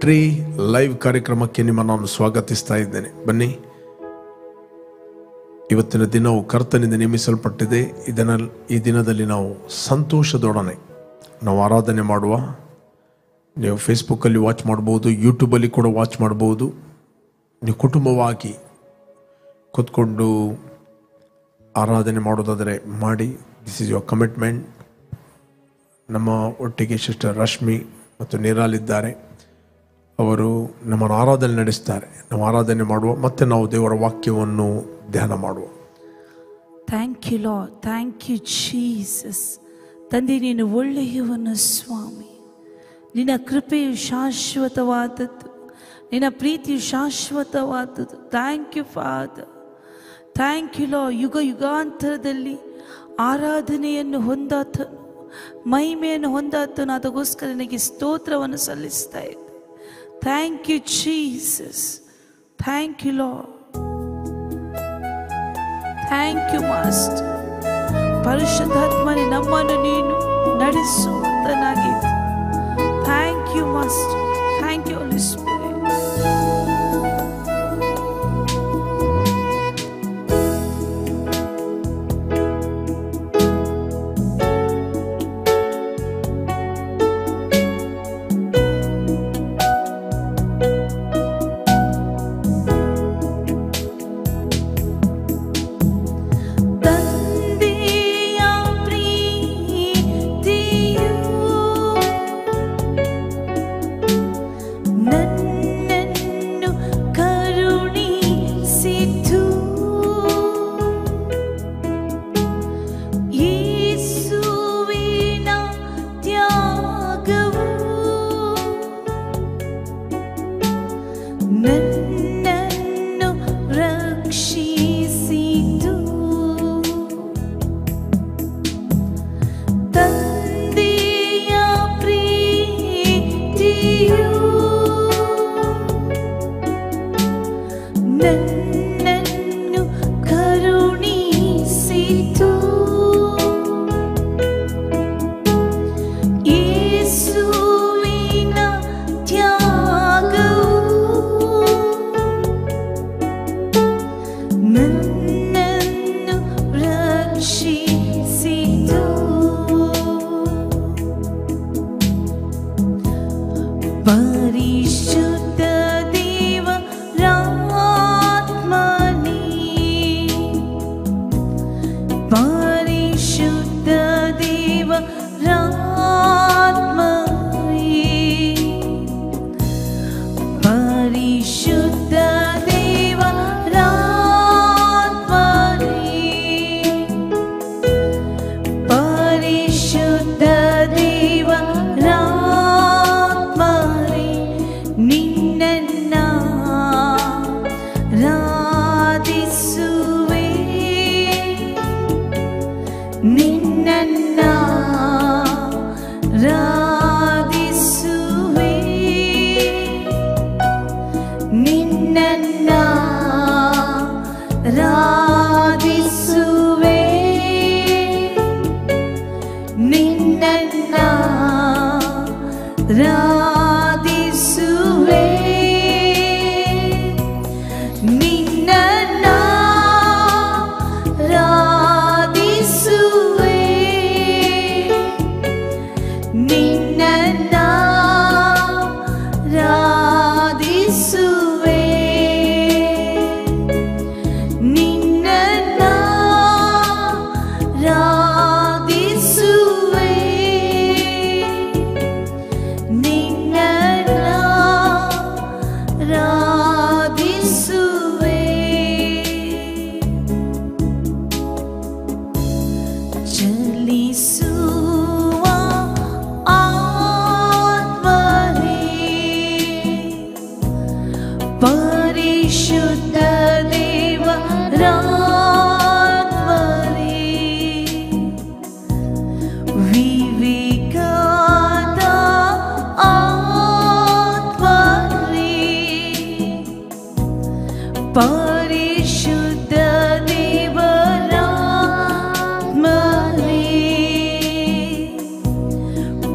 Victory live ಕಾರ್ಯಕ್ರಮಕ್ಕೆ ನಿಮ್ಮನ್ನು ಸ್ವಾಗತಿಸ್ತಾ ಇದ್ದೇನೆ. ಬನ್ನಿ, ಇವತ್ತಿನ ದಿನವು ಕರ್ತನಿಂದ ನೇಮಿಸಲ್ಪಟ್ಟಿದೆ. ಈ ದಿನದಲ್ಲಿ ನಾವು ಸಂತೋಷದೊಡನೆ ನಾವು ಆರಾಧನೆ ಮಾಡುವ. ನೀವು ಫೇಸ್ಬುಕ್ಕಲ್ಲಿ ವಾಚ್ ಮಾಡ್ಬೋದು, ಯೂಟ್ಯೂಬಲ್ಲಿ ಕೂಡ ವಾಚ್ ಮಾಡ್ಬೋದು. ನೀವು ಕುಟುಂಬವಾಗಿ ಕೂತ್ಕೊಂಡು ಆರಾಧನೆ ಮಾಡೋದಾದರೆ ಮಾಡಿ. This is your commitment. ನಮ್ಮ ಒಟ್ಟಿಗೆ ಸಿಸ್ಟರ್ ರಶ್ಮಿ ಮತ್ತು ನೀರಾಲಿದ್ದಾರೆ. ಅವರು ನಮ್ಮನ್ನು ಆರಾಧನೆ ನಡೆಸ್ತಾರೆ. ನಾವು ಆರಾಧನೆ ಮಾಡುವ, ಮತ್ತು ನಾವು ದೇವರ ವಾಕ್ಯವನ್ನು ಧ್ಯಾನ ಮಾಡುವ. Thank you Lord, thank you Jesus. ತಂದೆ, ನೀನು ಒಳ್ಳೆಯವನು ಸ್ವಾಮಿ. ನಿನ್ನ ಕೃಪೆಯು ಶಾಶ್ವತವಾದದ್ದು, ನಿನ್ನ ಪ್ರೀತಿಯು ಶಾಶ್ವತವಾದದ್ದು. Thank you Father, thank you Lord. ಯುಗ ಯುಗಾಂತರದಲ್ಲಿ ಆರಾಧನೆಯನ್ನು ಹೊಂದಾತನು, ಮಹಿಮೆಯನ್ನು ಹೊಂದಾತನು. ಅದಕ್ಕೋಸ್ಕರ ನನಗೆ ಸ್ತೋತ್ರವನ್ನು ಸಲ್ಲಿಸ್ತಾ ಇದ್ದೆ. Thank you Jesus, thank you Lord, thank you master. ಪರಿಶುದ್ಧಾತ್ಮನೇ, ನಮ್ಮನ್ನು ನೀನು ನಡೆಸುವಂತನಾಗಿದ್ದೆ. Thank you master, thank you Holy Spirit.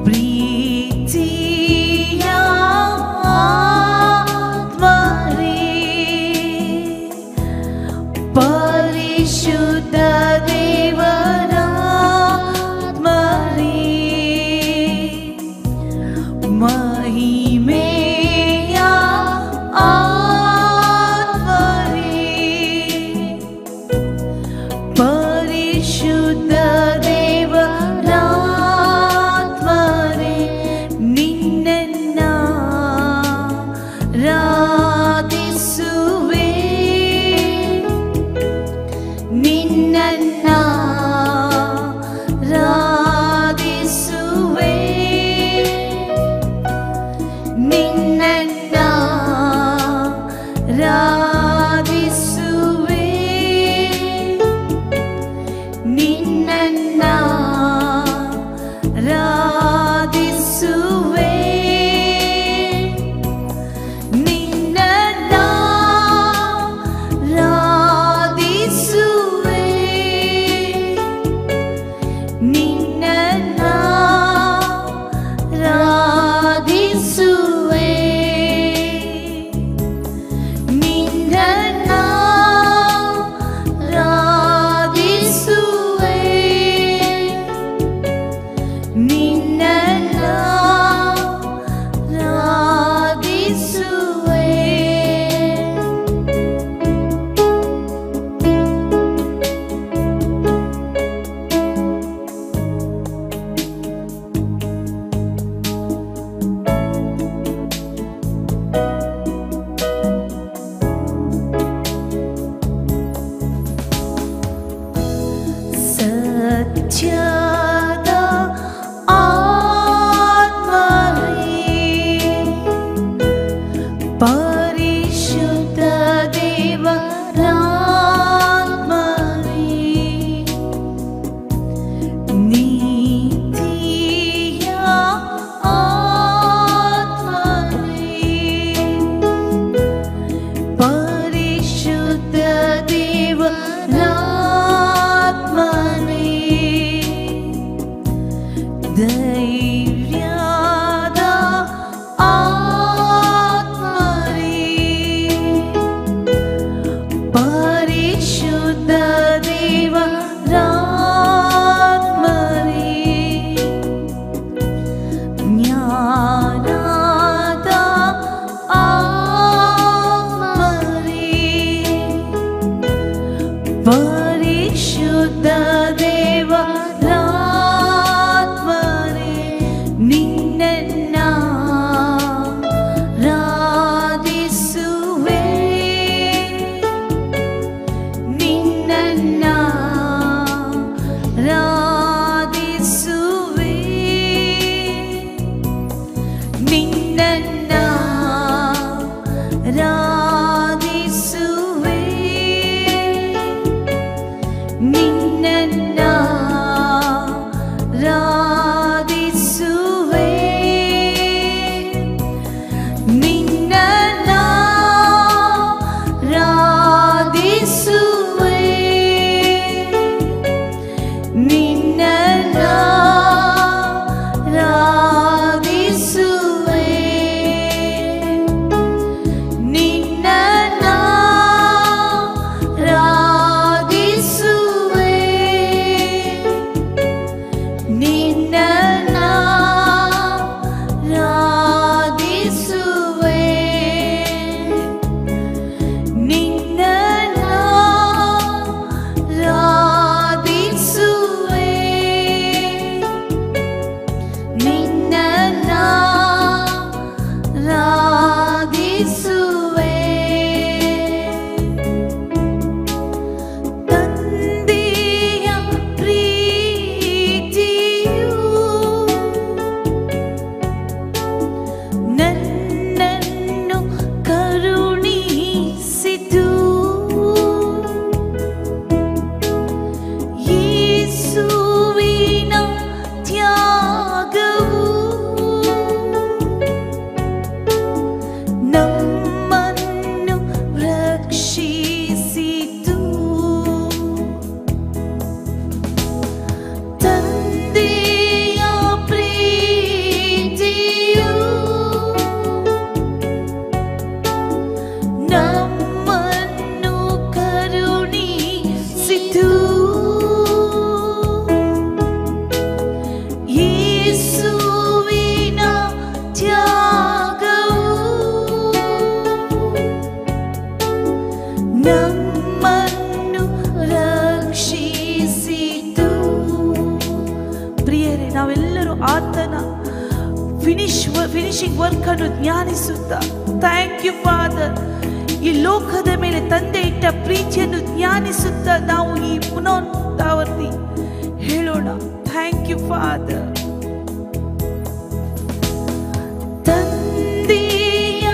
ಪ್ರೀತಿಯ ಫಿನಿಶಿಂಗ್ ವರ್ಕ್ ಅನ್ನು ಜ್ಞಾನಿಸುತ್ತಾ, ಥ್ಯಾಂಕ್ ಯು ಫಾದರ್, ಈ ಲೋಕದ ಮೇಲೆ ತಂದೆ ಇಟ್ಟ ಪ್ರೀತಿಯನ್ನು ಜ್ಞಾನಿಸುತ್ತಾ ನಾವು ಈ ಪುನರಾವರ್ತಿ ಹೇಳೋಣ. Thank you father. ತಂದೆಯ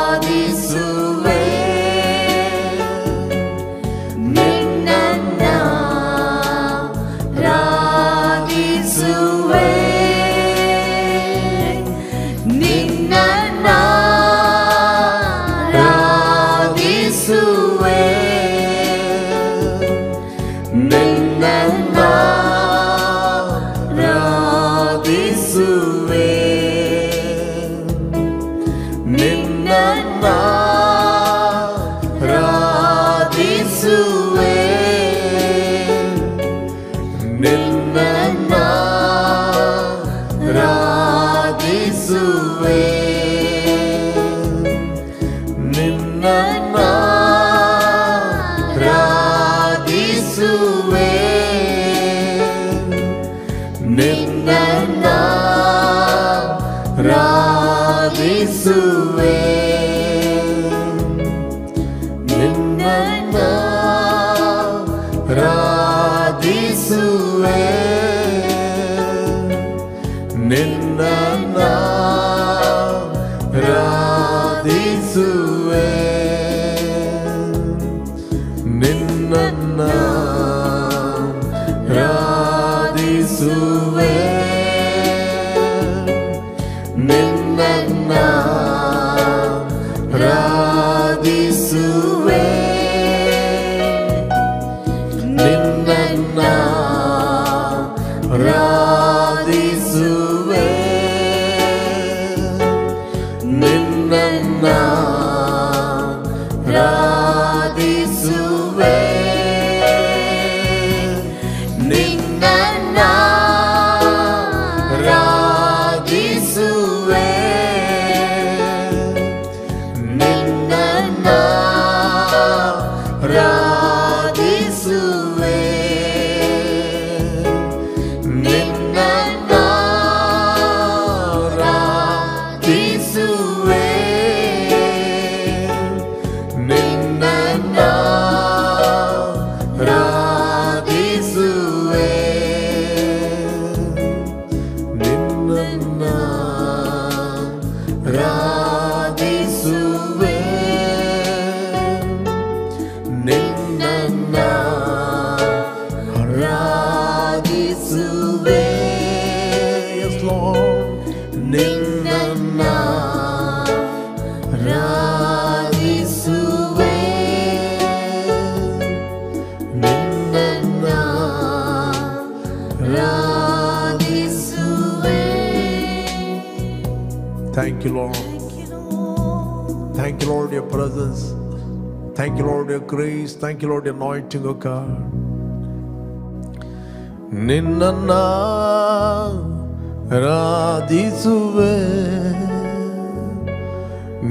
ಆರಾಧಿಸುವೆ ನಿನ್ನನ್ನ ಆರಾಧಿಸುವೆ ನಿನ್ನನ್ನ ಆರಾಧಿಸುವೆ ನಿನ್ನನ್ನ ಆರಾಧಿಸುವೆ ನಿನ್ನನ್ನ ಆರಾಧಿಸುವೆ ನಿನ್ನನ್ನ ಆರಾಧಿಸುವೆ ನಿನ್ನನ್ನ ಆರಾಧಿಸುವೆ ನಿನ್ನನ್ನ ಆರಾಧಿಸುವೆ ನಿನ್ನನ್ನ ಆರಾಧಿಸುವೆ ನಿನ್ನನ್ನ ಆರಾಧಿಸುವೆ ನಿನ್ನನ್ನ ಆರಾಧಿಸುವೆ ನಿನ್ನನ್ನ ಆರಾಧಿಸುವೆ ನಿನ್ನನ್ನ ಆರಾಧಿಸುವೆ ನಿನ್ನನ್ನ ಆರಾಧಿಸುವೆ ನಿನ್ನನ್ನ ಆರಾಧಿಸುವೆ ನಿನ್ನನ್ನ ಆರಾಧಿಸುವೆ ನಿನ್ನನ್ನ ಆರಾಧಿಸುವೆ ನಿನ್ನನ್ನ ಆರಾಧಿಸುವೆ ನಿನ್ನನ್ನ ಆರಾಧಿಸುವೆ ನಿನ್ನನ್ನ ಆರಾಧಿಸುವೆ Yes, Lord. ನಿನ್ನನ್ನ ಆರಾಧಿಸುವೆ ನಿನ್ನನ್ನ ಆರಾಧಿಸುವೆ Thank you, Lord. Thank you, Lord, your presence. Thank you, Lord, your grace. Thank you, Lord, your anointing, O God. ನಿನ್ನನ್ನ ಆರಾಧಿಸುವೆ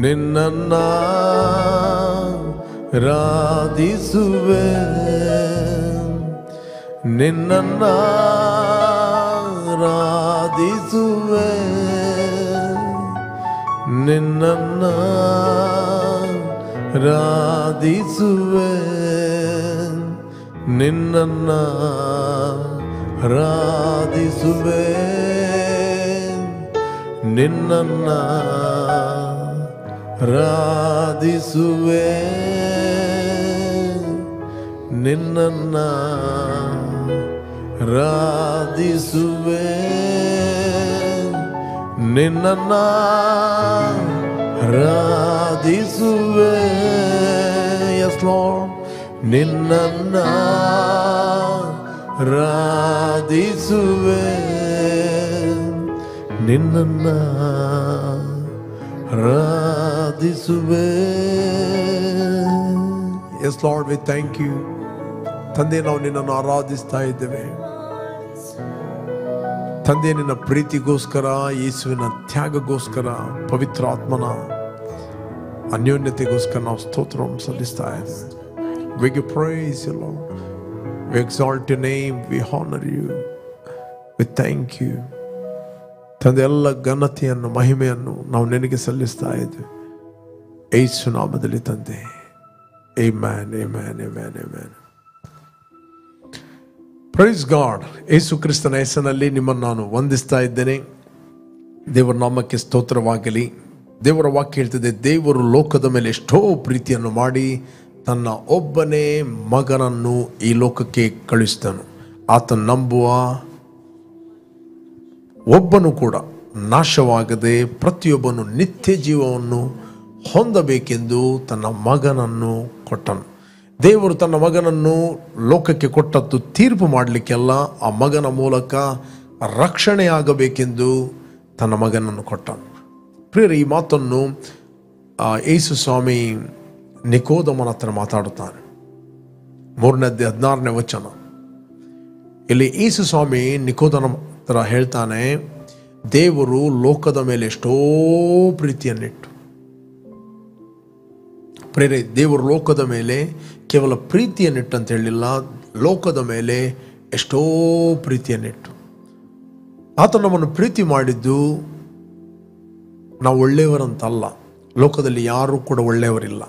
ನಿನ್ನನ್ನ ಆರಾಧಿಸುವೆ ನಿನ್ನನ್ನ ಆರಾಧಿಸುವೆ ನಿನ್ನನ್ನ ಆರಾಧಿಸುವೆ ನಿನ್ನನ್ನ ಆರಾಧಿಸುವೆ ನಿನ್ನನ್ನ ಆರಾಧಿಸುವೆ ನಿನ್ನನ್ನ ಆರಾಧಿಸುವೆ ನಿನ್ನನ್ನ ಆರಾಧಿಸುವೆ Yes, Lord. ನಿನ್ನನ್ನ ಆರಾಧಿಸುವೆ ನಿನ್ನನ್ನ ಆರಾಧಿಸುವೆ Yes, Lord, we thank you. ತಂದೆ, ನಾವು ನಿನ್ನನ್ನು ಆರಾಧಿಸ್ತಾ ಇದ್ದೇವೆ. ತಂದೆ, ನಿನ್ನ ಪ್ರೀತಿಗೋಸ್ಕರ, ಯೇಸುವಿನ ತ್ಯಾಗಗೋಸ್ಕರ, ಪವಿತ್ರ ಆತ್ಮನ ಅನ್ಯೋನ್ಯತೆಗೋಸ್ಕರ ನಾವು ಸ್ತೋತ್ರವನ್ನು ಸಲ್ಲಿಸ್ತಾ ಇದ್ದೇವೆ. We give praise you, Lord. We exalt your name. We honor you. We thank you. ತಂದೆ, ಎಲ್ಲ ಘನತೆಯನ್ನು ಮಹಿಮೆಯನ್ನು ನಾವು ನಿನಗೆ ಸಲ್ಲಿಸ್ತಾ ಇದ್ದೇವೆ. ಯೇಸು ನಾಮದಲ್ಲಿ ತಂದೆ. Amen, amen, amen, amen. Praise God. ಯೇಸು ಕ್ರಿಸ್ತನ ಹೆಸರಿನಲ್ಲಿ ನಿಮ್ಮನ್ನು ನಾನು ವಂದಿಸ್ತಾ ಇದ್ದೇನೆ. ದೇವರ ನಾಮಕ್ಕೆ ಸ್ತೋತ್ರವಾಗಲಿ. ದೇವರ ವಾಕ್ಯ ಹೇಳ್ತದೆ, ದೇವರು ಲೋಕದ ಮೇಲೆ ಎಷ್ಟೋ ಪ್ರೀತಿಯನ್ನು ಮಾಡಿ ತನ್ನ ಒಬ್ಬನೇ ಮಗನನ್ನು ಈ ಲೋಕಕ್ಕೆ ಕಳುಹಿಸಿದನು. ಆತ ನಂಬುವ ಒಬ್ಬನು ಕೂಡ ನಾಶವಾಗದೆ ಪ್ರತಿಯೊಬ್ಬನು ನಿತ್ಯ ಜೀವವನ್ನು ಹೊಂದಬೇಕೆಂದು ತನ್ನ ಮಗನನ್ನು ಕೊಟ್ಟನು. ದೇವರು ತನ್ನ ಮಗನನ್ನು ಲೋಕಕ್ಕೆ ಕೊಟ್ಟದ್ದು ತೀರ್ಪು ಮಾಡಲಿಕ್ಕೆಲ್ಲ, ಆ ಮಗನ ಮೂಲಕ ರಕ್ಷಣೆಯಾಗಬೇಕೆಂದು ತನ್ನ ಮಗನನ್ನು ಕೊಟ್ಟನು. ಪ್ರಿಯರೇ, ಈ ಮಾತನ್ನು ಯೇಸು ಸ್ವಾಮಿ ನಿಕೋದಮನ ಹತ್ರ ಮಾತಾಡುತ್ತಾನೆ. 3:16 ವಚನ. ಇಲ್ಲಿ ಯೇಸು ಸ್ವಾಮಿ ನಿಕೋದಮನ ಹತ್ರ ಹೇಳ್ತಾನೆ, ದೇವರು ಲೋಕದ ಮೇಲೆ ಎಷ್ಟೋ ಪ್ರೀತಿಯನ್ನಿಟ್ಟು. ಪ್ರೇರೆ, ದೇವರು ಲೋಕದ ಮೇಲೆ ಕೇವಲ ಪ್ರೀತಿಯನ್ನಿಟ್ಟಂತ ಹೇಳಿಲ್ಲ, ಲೋಕದ ಮೇಲೆ ಎಷ್ಟೋ ಪ್ರೀತಿಯನ್ನಿಟ್ಟು. ಆತ ನಮ್ಮನ್ನು ಪ್ರೀತಿ ಮಾಡಿದ್ದು ನಾವು ಒಳ್ಳೆಯವರಂತಲ್ಲ. ಲೋಕದಲ್ಲಿ ಯಾರೂ ಕೂಡ ಒಳ್ಳೆಯವರಿಲ್ಲ.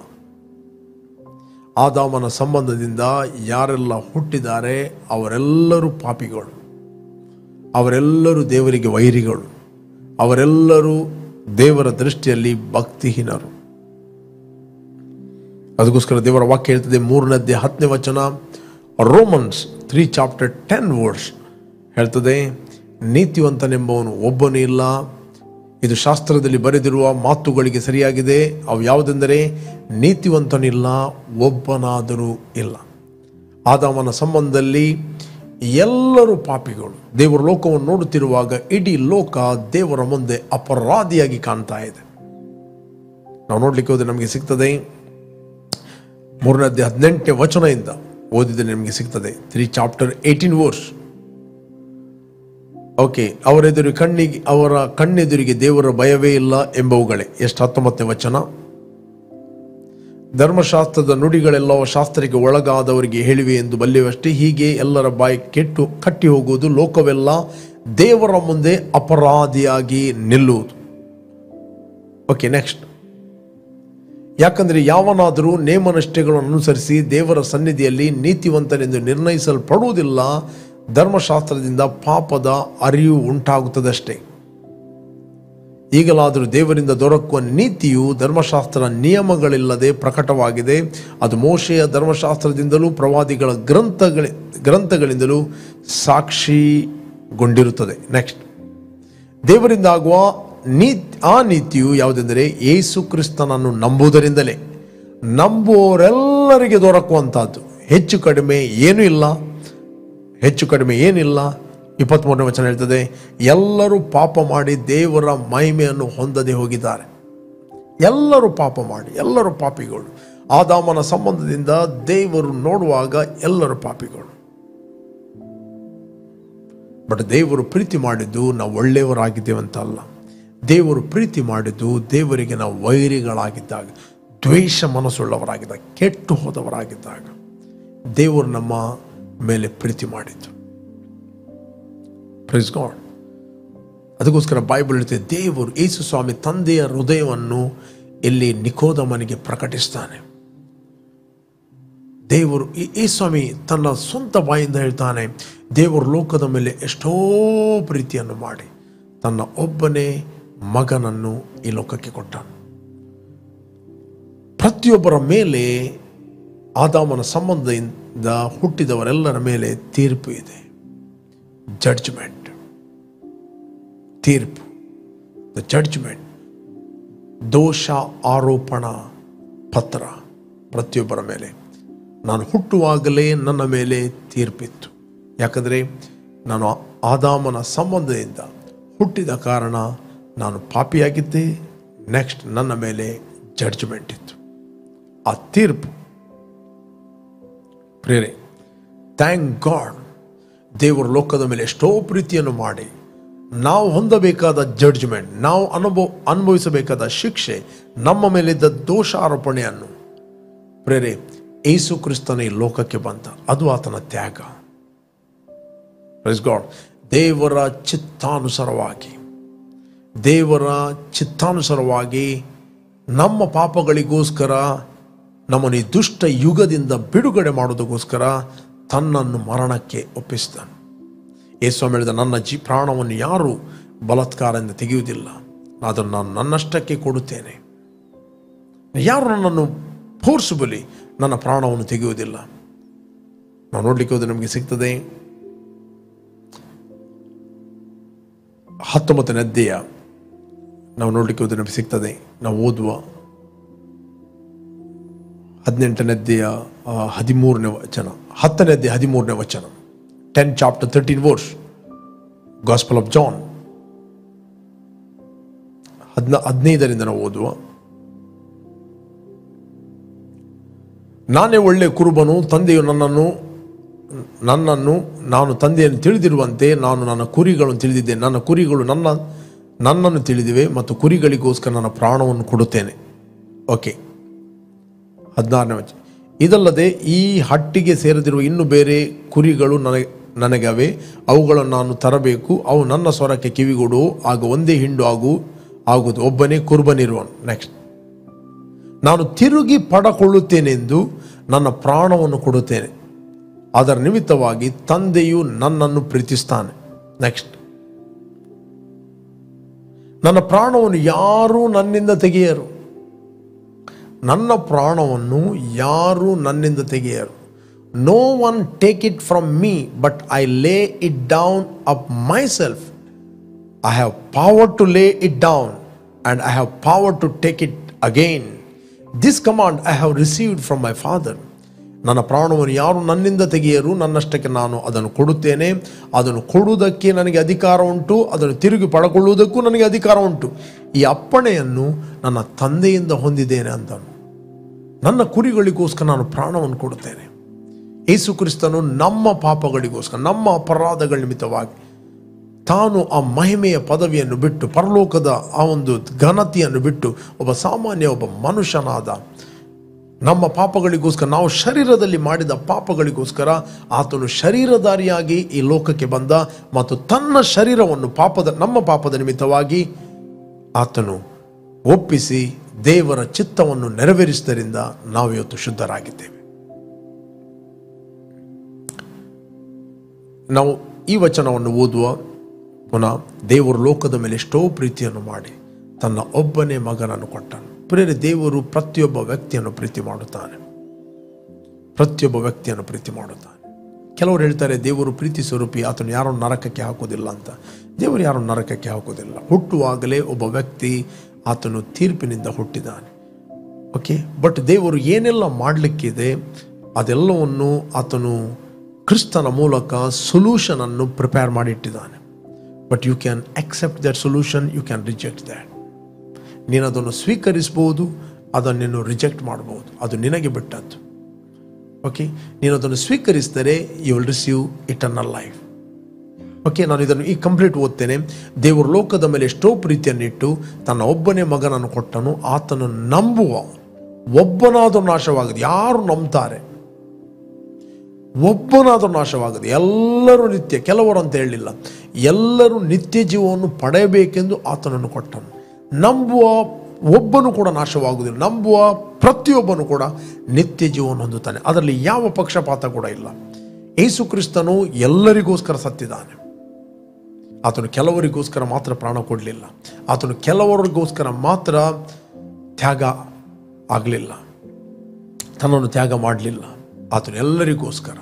ಆದಾಮನ ಸಂಬಂಧದಿಂದ ಯಾರೆಲ್ಲ ಹುಟ್ಟಿದ್ದಾರೆ ಅವರೆಲ್ಲರೂ ಪಾಪಿಗಳು, ಅವರೆಲ್ಲರೂ ದೇವರಿಗೆ ವೈರಿಗಳು, ಅವರೆಲ್ಲರೂ ದೇವರ ದೃಷ್ಟಿಯಲ್ಲಿ ಭಕ್ತಿಹೀನರು. ಅದಕ್ಕೋಸ್ಕರ ದೇವರ ವಾಕ್ಯ ಹೇಳ್ತದೆ, 3:10 ವಚನ, ರೋಮನ್ಸ್ 3:10 ಹೇಳ್ತದೆ, ನೀತಿವಂತನೆಂಬವನು ಒಬ್ಬನೂ ಇಲ್ಲ. ಇದು ಶಾಸ್ತ್ರದಲ್ಲಿ ಬರೆದಿರುವ ಮಾತುಗಳಿಗೆ ಸರಿಯಾಗಿದೆ. ಅವು ಯಾವುದೆಂದರೆ, ನೀತಿವಂತನಿಲ್ಲ, ಒಬ್ಬನಾದರೂ ಇಲ್ಲ. ಆದಾಮನ ಸಂಬಂಧದಲ್ಲಿ ಎಲ್ಲರೂ ಪಾಪಿಗಳು. ದೇವರು ಲೋಕವನ್ನು ನೋಡುತ್ತಿರುವಾಗ ಇಡೀ ಲೋಕ ದೇವರ ಮುಂದೆ ಅಪರಾಧಿಯಾಗಿ ಕಾಣ್ತಾ ಇದೆ. ನಾವು ನೋಡ್ಲಿಕ್ಕೆ ಹೋದರೆ ನಮಗೆ ಸಿಗ್ತದೆ, 3:18 ವಚನದಿಂದ ಓದಿದರೆ ನಮಗೆ ಸಿಗ್ತದೆ. 3:18 ಓಕೆ. ಅವರ ಕಣ್ಣೆದುರಿಗೆ ದೇವರ ಭಯವೇ ಇಲ್ಲ ಎಂಬವುಗಳೇ. ಎಷ್ಟು 19 ವಚನ. ಧರ್ಮಶಾಸ್ತ್ರದ ನುಡಿಗಳೆಲ್ಲವೂ ಶಾಸ್ತ್ರಕ್ಕೆ ಒಳಗಾದವರಿಗೆ ಹೇಳಿವೆ ಎಂದು ಬಲ್ಲೆವಷ್ಟೇ, ಹೀಗೆ ಎಲ್ಲರ ಬಾಯಿ ಕಟ್ಟಿ ಹೋಗುವುದು, ಲೋಕವೆಲ್ಲ ದೇವರ ಮುಂದೆ ಅಪರಾಧಿಯಾಗಿ ನಿಲ್ಲುವುದು. Okay, next. ಯಾಕಂದರೆ ಯಾವನಾದರೂ ನೇಮನಿಷ್ಠೆಗಳನ್ನು ಅನುಸರಿಸಿ ದೇವರ ಸನ್ನಿಧಿಯಲ್ಲಿ ನೀತಿವಂತನೆಂದು ನಿರ್ಣಯಿಸಲ್ಪಡುವುದಿಲ್ಲ. ಧರ್ಮಶಾಸ್ತ್ರದಿಂದ ಪಾಪದ ಅರಿವು ಉಂಟಾಗುತ್ತದಷ್ಟೇ. ಈಗಲಾದರೂ ದೇವರಿಂದ ದೊರಕುವ ನೀತಿಯು ಧರ್ಮಶಾಸ್ತ್ರ ನಿಯಮಗಳಿಲ್ಲದೆ ಪ್ರಕಟವಾಗಿದೆ. ಅದು ಮೋಶೆಯ ಧರ್ಮಶಾಸ್ತ್ರದಿಂದಲೂ ಪ್ರವಾದಿಗಳ ಗ್ರಂಥಗಳಿಂದಲೂ ಸಾಕ್ಷಿಗೊಂಡಿರುತ್ತದೆ. ನೆಕ್ಸ್ಟ್. ದೇವರಿಂದ ಆಗುವ ಆ ನೀತಿಯು ಯಾವುದೆಂದರೆ, ಯೇಸು ಕ್ರಿಸ್ತನನ್ನು ನಂಬುವುದರಿಂದಲೇ ನಂಬುವವರೆಲ್ಲರಿಗೆ ದೊರಕುವಂತಹದ್ದು. ಹೆಚ್ಚು ಕಡಿಮೆ ಏನಿಲ್ಲ. 23ನೇ ವಚನ ಹೇಳ್ತದೆ, ಎಲ್ಲರೂ ಪಾಪ ಮಾಡಿ ದೇವರ ಮಹಿಮೆಯನ್ನು ಹೊಂದದೆ ಹೋಗಿದ್ದಾರೆ. ಎಲ್ಲರೂ ಪಾಪ ಮಾಡಿ, ಎಲ್ಲರೂ ಪಾಪಿಗಳು. ಆದಾಮನ ಸಂಬಂಧದಿಂದ ದೇವರು ನೋಡುವಾಗ ಎಲ್ಲರೂ ಪಾಪಿಗಳು. ಬಟ್ ದೇವರು ಪ್ರೀತಿ ಮಾಡಿದ್ದು ನಾವು ಒಳ್ಳೆಯವರಾಗಿದ್ದೇವಂತಲ್ಲ. ದೇವರು ಪ್ರೀತಿ ಮಾಡಿದ್ದು ದೇವರಿಗೆ ನಾವು ವೈರಿಗಳಾಗಿದ್ದಾಗ, ದ್ವೇಷ ಮನಸ್ಸುಳ್ಳವರಾಗಿದ್ದಾಗ, ಕೆಟ್ಟು ಹೋದವರಾಗಿದ್ದಾಗ ದೇವರು ನಮ್ಮ ಮೇಲೆ ಪ್ರೀತಿ ಮಾಡಿದ್ದು. Praise God. ಅದಕ್ಕೋಸ್ಕರ ಬೈಬಲ್ ಹೇಳ್ತದೆ, ದೇವರು ಯೇಸು ಸ್ವಾಮಿ ತಂದೆಯ ಹೃದಯವನ್ನು ಇಲ್ಲಿ ನಿಕೋದಮನಿಗೆ ಪ್ರಕಟಿಸ್ತಾನೆ. ದೇವರು ಯೇಸು ಸ್ವಾಮಿ ತನ್ನ ಸ್ವಂತ ಬಾಯಿಂದ ಹೇಳ್ತಾನೆ, ದೇವರು ಲೋಕದ ಮೇಲೆ ಎಷ್ಟೋ ಪ್ರೀತಿಯನ್ನು ಮಾಡಿ ತನ್ನ ಒಬ್ಬನೇ ಮಗನನ್ನು ಈ ಲೋಕಕ್ಕೆ ಕೊಟ್ಟನು. ಪ್ರತಿಯೊಬ್ಬರ ಮೇಲೆ, ಆದಾಮನ ಸಂಬಂಧದಿಂದ ಹುಟ್ಟಿದವರೆಲ್ಲರ ಮೇಲೆ ತೀರ್ಪು ಇದೆ. ಜಡ್ಜ್ಮೆಂಟ್, ತೀರ್ಪು, ದ ಜಡ್ಜ್ಮೆಂಟ್, ದೋಷ ಆರೋಪಣಾ ಪತ್ರ ಪ್ರತಿಯೊಬ್ಬರ ಮೇಲೆ. ನಾನು ಹುಟ್ಟುವಾಗಲೇ ನನ್ನ ಮೇಲೆ ತೀರ್ಪಿತ್ತು. ಯಾಕಂದರೆ ನಾನು ಆದಾಮನ ಸಂಬಂಧದಿಂದ ಹುಟ್ಟಿದ ಕಾರಣ ನಾನು ಪಾಪಿಯಾಗಿದ್ದೆ. ನೆಕ್ಸ್ಟ್, ನನ್ನ ಮೇಲೆ ಜಡ್ಜ್ಮೆಂಟ್ ಇತ್ತು, ಆ ತೀರ್ಪು. ಪ್ರೇರೆ, ಥ್ಯಾಂಕ್ ಗಾಡ್, ದೇವರು ಲೋಕದ ಮೇಲೆ ಎಷ್ಟೋ ಪ್ರೀತಿಯನ್ನು ಮಾಡಿ ನಾವು ಹೊಂದಬೇಕಾದ ಜಡ್ಜ್ಮೆಂಟ್, ನಾವು ಅನುಭವಿಸಬೇಕಾದ ಶಿಕ್ಷೆ, ನಮ್ಮ ಮೇಲಿದ್ದ ದೋಷಾರೋಪಣೆಯನ್ನು ಪ್ರೇರೆ ಯೇಸು ಕ್ರಿಸ್ತನ ಈ ಲೋಕಕ್ಕೆ ಬಂದ. ಅದು ಆತನ ತ್ಯಾಗ. Praise God. ದೇವರ ಚಿತ್ತಾನುಸಾರವಾಗಿ ನಮ್ಮ ಪಾಪಗಳಿಗೋಸ್ಕರ, ನಮ್ಮನ್ನು ಈ ದುಷ್ಟ ಯುಗದಿಂದ ಬಿಡುಗಡೆ ಮಾಡೋದಕ್ಕೋಸ್ಕರ ತನ್ನನ್ನು ಮರಣಕ್ಕೆ ಒಪ್ಪಿಸ್ತಾನೆ. ಯೇಸು ಹೇಳಿದ, ನನ್ನ ಪ್ರಾಣವನ್ನು ಯಾರು ಬಲಾತ್ಕಾರದಿಂದ ತೆಗೆಯುವುದಿಲ್ಲ, ಅದನ್ನು ನಾನು ನನ್ನಷ್ಟಕ್ಕೆ ಕೊಡುತ್ತೇನೆ. ಯಾರು ನನ್ನನ್ನು ಫೋರ್ಸ್ಬಲಿ ನನ್ನ ಪ್ರಾಣವನ್ನು ತೆಗೆಯುವುದಿಲ್ಲ. ನಾವು ನೋಡಲಿಕ್ಕೆ ಹೋದರೆ ನಮಗೆ ಸಿಗ್ತದೆ 19ನೇ ಅಧ್ಯಾಯ ನಾವು ನೋಡಲಿಕ್ಕೆ ಹೋದರೆ ನಮಗೆ ಸಿಗ್ತದೆ. ನಾವು ಓದುವ 18ನೇ ಅಧ್ಯಾಯ 13ನೇ ವಚನ, 10ನೇ ಅಧ್ಯಾಯ 13ನೇ ವಚನ, 10 chapter 13 verse, Gospel of John 15ರಿಂದ ನಾವು ಓದುವ. ನಾನೇ ಒಳ್ಳೆಯ ಕುರುಬನು, ತಂದೆಯು ನನ್ನನ್ನು ನಾನು ತಂದೆಯನ್ನು ತಿಳಿದಿರುವಂತೆ ನಾನು ನನ್ನ ಕುರಿಗಳನ್ನು ತಿಳಿದಿದ್ದೇನೆ. ನನ್ನ ಕುರಿಗಳು ನನ್ನನ್ನು ತಿಳಿದಿವೆ ಮತ್ತು ಕುರಿಗಳಿಗೋಸ್ಕರ ನನ್ನ ಪ್ರಾಣವನ್ನು ಕೊಡುತ್ತೇನೆ. ಓಕೆ, 16ನೇ ವಚನ. ಇದಲ್ಲದೆ ಈ ಹಟ್ಟಿಗೆ ಸೇರದಿರುವ ಇನ್ನೂ ಬೇರೆ ಕುರಿಗಳು ನನಗವೆ, ಅವುಗಳನ್ನು ನಾನು ತರಬೇಕು. ಅವು ನನ್ನ ಸ್ವರಕ್ಕೆ ಕಿವಿಗೊಡುವು. ಆಗ ಒಂದೇ ಹಿಂಡು ಆಗುವುದು, ಒಬ್ಬನೇ ಕುರುಬನಿರುವನು. ನೆಕ್ಸ್ಟ್, ನಾನು ತಿರುಗಿ ಪಡಕೊಳ್ಳುತ್ತೇನೆಂದು ನನ್ನ ಪ್ರಾಣವನ್ನು ಕೊಡುತ್ತೇನೆ. ಅದರ ನಿಮಿತ್ತವಾಗಿ ತಂದೆಯು ನನ್ನನ್ನು ಪ್ರೀತಿಸ್ತಾನೆ. ನೆಕ್ಸ್ಟ್, ನನ್ನ ಪ್ರಾಣವನ್ನು ಯಾರೂ ನನ್ನಿಂದ ತೆಗೆಯರು. ನನ್ನ ಪ್ರಾಣವನ್ನು ಯಾರೂ ನನ್ನಿಂದ ತೆಗೆಯರು. No one take it from me, but I lay it down of my self. I have power to lay it down and I have power to take it again. This command I have received from my Father. ನನ್ನ ಪ್ರಾಣವನ್ನು ಯಾರು ನನ್ನಿಂದ ತೆಗೆಯರು, ನನ್ನಷ್ಟಕ್ಕೆ ನಾನು ಅದನ್ನು ಕೊಡುತ್ತೇನೆ. ಅದನ್ನು ಕೊಡುವುದಕ್ಕೆ ನನಗೆ ಅಧಿಕಾರ ಉಂಟು, ಅದನ್ನು ತಿರುಗಿ ಪಡೆದುಕೊಳ್ಳುವುದಕ್ಕೂ ನನಗೆ ಅಧಿಕಾರ ಉಂಟು. ಈ ಅಪ್ಪಣೆಯನ್ನು ನನ್ನ ತಂದೆಯಿಂದ ಹೊಂದಿದ್ದೇನೆ ಅಂದನು. ನನ್ನ ಕುರಿಗಳಿಗೋಸ್ಕರ ನಾನು ಪ್ರಾಣವನ್ನು ಕೊಡುತ್ತೇನೆ. ಯೇಸು ಕ್ರಿಸ್ತನು ನಮ್ಮ ಪಾಪಗಳಿಗೋಸ್ಕರ, ನಮ್ಮ ಅಪರಾಧಗಳ ನಿಮಿತ್ತವಾಗಿ ತಾನು ಆ ಮಹಿಮೆಯ ಪದವಿಯನ್ನು ಬಿಟ್ಟು, ಪರಲೋಕದ ಆ ಒಂದು ಘನತೆಯನ್ನು ಬಿಟ್ಟು ಒಬ್ಬ ಸಾಮಾನ್ಯ ಒಬ್ಬ ಮನುಷ್ಯನಾದ, ನಮ್ಮ ಪಾಪಗಳಿಗೋಸ್ಕರ, ನಾವು ಶರೀರದಲ್ಲಿ ಮಾಡಿದ ಪಾಪಗಳಿಗೋಸ್ಕರ ಆತನು ಶರೀರಧಾರಿಯಾಗಿ ಈ ಲೋಕಕ್ಕೆ ಬಂದ ಮತ್ತು ತನ್ನ ಶರೀರವನ್ನು ನಮ್ಮ ಪಾಪದ ನಿಮಿತ್ತವಾಗಿ ಆತನು ಒಪ್ಪಿಸಿ ದೇವರ ಚಿತ್ತವನ್ನು ನೆರವೇರಿಸಿದ್ದರಿಂದ ನಾವು ಇವತ್ತು ಶುದ್ಧರಾಗಿದ್ದೇವೆ. ನಾವು ಈ ವಚನವನ್ನು ಓದುವ ಪುನಃ, ದೇವರು ಲೋಕದ ಮೇಲೆ ಎಷ್ಟೋ ಪ್ರೀತಿಯನ್ನು ಮಾಡಿ ತನ್ನ ಒಬ್ಬನೇ ಮಗನನ್ನು ಕೊಟ್ಟನು. ಪ್ರಿಯರೇ, ದೇವರು ಪ್ರತಿಯೊಬ್ಬ ವ್ಯಕ್ತಿಯನ್ನು ಪ್ರೀತಿ ಮಾಡುತ್ತಾನೆ. ಪ್ರತಿಯೊಬ್ಬ ವ್ಯಕ್ತಿಯನ್ನು ಪ್ರೀತಿ ಮಾಡುತ್ತಾನೆ. ಕೆಲವರು ಹೇಳ್ತಾರೆ ದೇವರು ಪ್ರೀತಿ ಸ್ವರೂಪಿ, ಆತನು ಯಾರನ್ನು ನರಕಕ್ಕೆ ಹಾಕೋದಿಲ್ಲ ಅಂತ. ದೇವರು ಯಾರನ್ನು ನರಕಕ್ಕೆ ಹಾಕೋದಿಲ್ಲ. ಹುಟ್ಟುವಾಗಲೇ ಒಬ್ಬ ವ್ಯಕ್ತಿ ಆತನು ತೀರ್ಪಿನಿಂದ ಹುಟ್ಟಿದ್ದಾನೆ. ಓಕೆ, ಬಟ್ ದೇವರು ಏನೆಲ್ಲ ಮಾಡಲಿಕ್ಕಿದೆ ಅದೆಲ್ಲವನ್ನು ಆತನು ಕ್ರಿಸ್ತನ ಮೂಲಕ ಸೊಲ್ಯೂಷನನ್ನು ಪ್ರಿಪೇರ್ ಮಾಡಿಟ್ಟಿದ್ದಾನೆ. But you can accept that solution, you can reject that. ನೀನು ಅದನ್ನು ಸ್ವೀಕರಿಸ್ಬೋದು, ಅದನ್ನು ನೀನು ರಿಜೆಕ್ಟ್ ಮಾಡ್ಬೋದು, ಅದು ನಿನಗೆ ಬಿಟ್ಟದ್ದು. ಓಕೆ, ನೀನು ಅದನ್ನು ಸ್ವೀಕರಿಸಿದರೆ you will receive eternal life. Okay, ನಾನು ಇದನ್ನು ಈ ಕಂಪ್ಲೀಟ್ ಓದ್ತೇನೆ. ದೇವರು ಲೋಕದ ಮೇಲೆ ಎಷ್ಟೋ ಪ್ರೀತಿಯನ್ನಿಟ್ಟು ತನ್ನ ಒಬ್ಬನೇ ಮಗನನ್ನು ಕೊಟ್ಟನು. ಆತನು ನಂಬುವ ಒಬ್ಬನಾದರೂ ನಾಶವಾಗದು. ಯಾರು ನಂಬ್ತಾರೆ ಒಬ್ಬನಾದರೂ ನಾಶವಾಗದು, ಎಲ್ಲರೂ ನಿತ್ಯ, ಕೆಲವರು ಅಂತ ಹೇಳಲಿಲ್ಲ, ಎಲ್ಲರೂ ನಿತ್ಯ ಜೀವವನ್ನು ಪಡೆಯಬೇಕೆಂದು ಆತನನ್ನು ಕೊಟ್ಟನು. ನಂಬುವ ಒಬ್ಬನು ಕೂಡ ನಾಶವಾಗುವುದಿಲ್ಲ, ನಂಬುವ ಪ್ರತಿಯೊಬ್ಬನು ಕೂಡ ನಿತ್ಯ ಜೀವವನ್ನು ಹೊಂದುತ್ತಾನೆ. ಅದರಲ್ಲಿ ಯಾವ ಪಕ್ಷಪಾತ ಕೂಡ ಇಲ್ಲ. ಯೇಸು ಕ್ರಿಸ್ತನು ಎಲ್ಲರಿಗೋಸ್ಕರ ಸತ್ತಿದ್ದಾನೆ. ಆತನು ಕೆಲವರಿಗೋಸ್ಕರ ಮಾತ್ರ ಪ್ರಾಣ ಕೊಡಲಿಲ್ಲ, ಆತನು ಕೆಲವರಿಗೋಸ್ಕರ ಮಾತ್ರ ತ್ಯಾಗ ಆಗಲಿಲ್ಲ, ತನ್ನನ್ನು ತ್ಯಾಗ ಮಾಡಲಿಲ್ಲ, ಆತನು ಎಲ್ಲರಿಗೋಸ್ಕರ.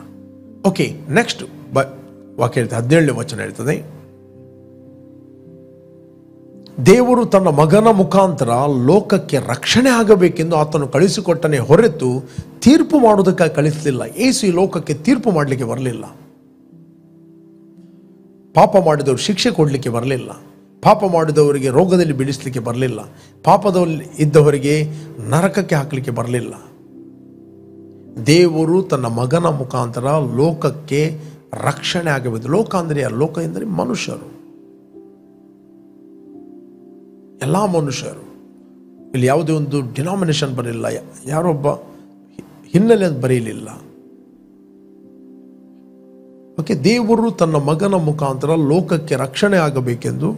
ಓಕೆ, ನೆಕ್ಸ್ಟ್ ವಾಕ್ಯ ಹೇಳ್ತದೆ, 17ನೇ ವಚನ ಹೇಳ್ತದೆ, ದೇವರು ತನ್ನ ಮಗನ ಮುಖಾಂತರ ಲೋಕಕ್ಕೆ ರಕ್ಷಣೆ ಆಗಬೇಕೆಂದು ಆತನು ಕಳಿಸಿಕೊಟ್ಟನೆ ಹೊರತು ತೀರ್ಪು ಮಾಡುವುದಕ್ಕಾಗಿ ಕಳಿಸಲಿಲ್ಲ. ಯೇಸು ಈ ಲೋಕಕ್ಕೆ ತೀರ್ಪು ಮಾಡಲಿಕ್ಕೆ ಬರಲಿಲ್ಲ. ಪಾಪ ಮಾಡಿದವರು ಶಿಕ್ಷೆ ಕೊಡಲಿಕ್ಕೆ ಬರಲಿಲ್ಲ. ಪಾಪ ಮಾಡಿದವರಿಗೆ ರೋಗದಲ್ಲಿ ಬೀಳಿಸಲಿಕ್ಕೆ ಬರಲಿಲ್ಲ. ಪಾಪದಲ್ಲಿ ಇದ್ದವರಿಗೆ ನರಕಕ್ಕೆ ಹಾಕಲಿಕ್ಕೆ ಬರಲಿಲ್ಲ. ದೇವರು ತನ್ನ ಮಗನ ಮುಖಾಂತರ ಲೋಕಕ್ಕೆ ರಕ್ಷಣೆ ಆಗಬೇಕು. ಲೋಕ ಅಂದರೆ ಯಾರು? ಲೋಕ ಎಂದರೆ ಮನುಷ್ಯರು, ಎಲ್ಲ ಮನುಷ್ಯರು. ಇಲ್ಲಿ ಯಾವುದೇ ಒಂದು ಡಿನಾಮಿನೇಷನ್ ಬರಲಿಲ್ಲ, ಯಾರೊಬ್ಬ ಹಿನ್ನೆಲೆ ಅಂತ ಬರೆಯಲಿಲ್ಲ. ಓಕೆ, ದೇವರು ತನ್ನ ಮಗನ ಮುಖಾಂತರ ಲೋಕಕ್ಕೆ ರಕ್ಷಣೆ ಆಗಬೇಕೆಂದು